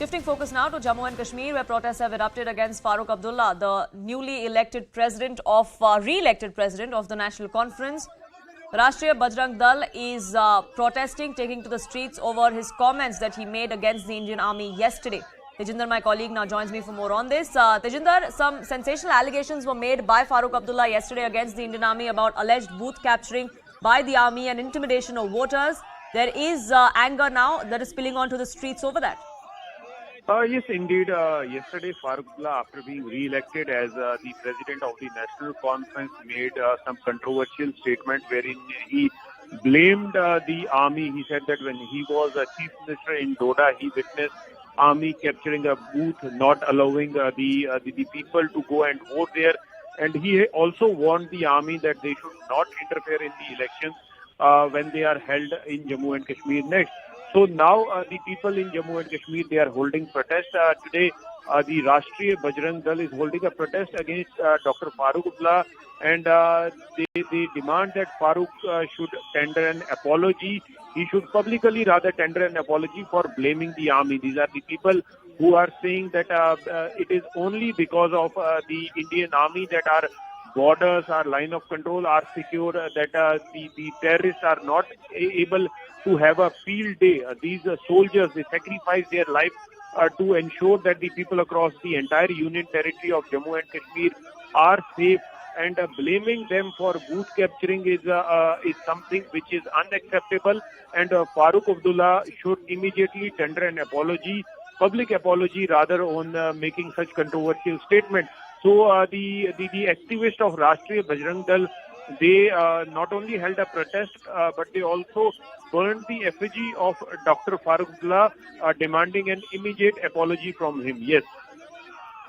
Shifting focus now to Jammu and Kashmir, where protests have erupted against Farooq Abdullah, the newly elected president of, re-elected president of the National Conference. Rashtriya Bajrang Dal is protesting, taking to the streets over his comments that he made against the Indian Army yesterday. Tejinder, my colleague, now joins me for more on this. Tejinder, some sensational allegations were made by Farooq Abdullah yesterday against the Indian Army about alleged booth capturing by the army and intimidation of voters. There is anger now that is spilling onto the streets over that. Yes, indeed. Yesterday, Farooq Abdullah, after being re-elected as the president of the National Conference, made some controversial statement wherein he blamed the army. He said that when he was chief minister in Doda, he witnessed army capturing a booth, not allowing the people to go and vote there. And he also warned the army that they should not interfere in the elections when they are held in Jammu and Kashmir next. So now the people in Jammu and Kashmir, they are holding protest. Today, the Rashtriya Bajrang Dal is holding a protest against Dr. Farooq Abdullah, and they demand that Farooq should tender an apology. He should publicly rather tender an apology for blaming the army. These are the people who are saying that it is only because of the Indian army that our borders, our line of control are secure, that the terrorists are not able to have a field day. These soldiers, they sacrifice their life to ensure that the people across the entire union territory of Jammu and Kashmir are safe, and blaming them for booth capturing is something which is unacceptable, and Farooq Abdullah should immediately tender an apology, public apology rather, on making such controversial statements. So the activists of Rashtriya Bajrang Dal, they not only held a protest, but they also burned the effigy of Dr. Farooq Abdullah, demanding an immediate apology from him. Yes.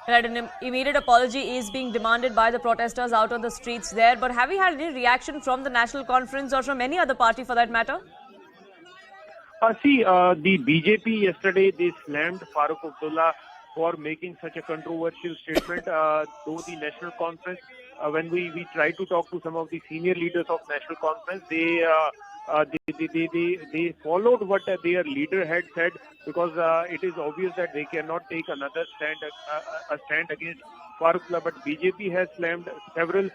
Right, an immediate apology is being demanded by the protesters out on the streets there. But have we had any reaction from the National Conference or from any other party for that matter? The BJP yesterday, they slammed Farooq Abdullah for making such a controversial statement. Though the National Conference, when we tried to talk to some of the senior leaders of National Conference, they followed what their leader had said, because it is obvious that they cannot take another stand against Farooq Abdullah. But BJP has slammed several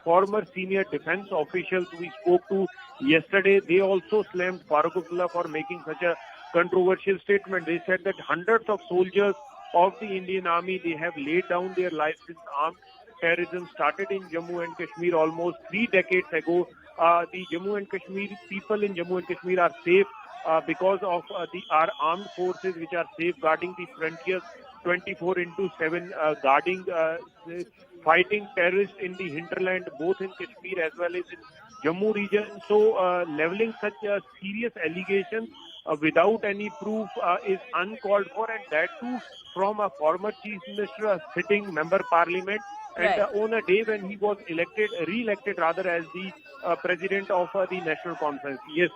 former senior defense officials we spoke to yesterday. They also slammed Farooq Abdullah for making such a controversial statement. They said that hundreds of soldiers of the Indian Army, they have laid down their lives since armed terrorism started in Jammu and Kashmir almost 3 decades ago. The Jammu and Kashmir people in Jammu and Kashmir are safe because of our armed forces, which are safeguarding the frontiers 24/7, guarding, fighting terrorists in the hinterland, both in Kashmir as well as in Jammu region. So leveling such serious allegations without any proof is uncalled for, and that too from a former chief minister, a sitting member parliament, and right, on a day when he was re-elected rather, as the president of the National Conference. Yes.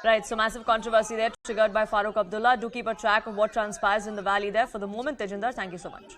Right, so massive controversy there triggered by Farooq Abdullah. Do keep a track of what transpires in the valley there. For the moment, Tejinder, thank you so much.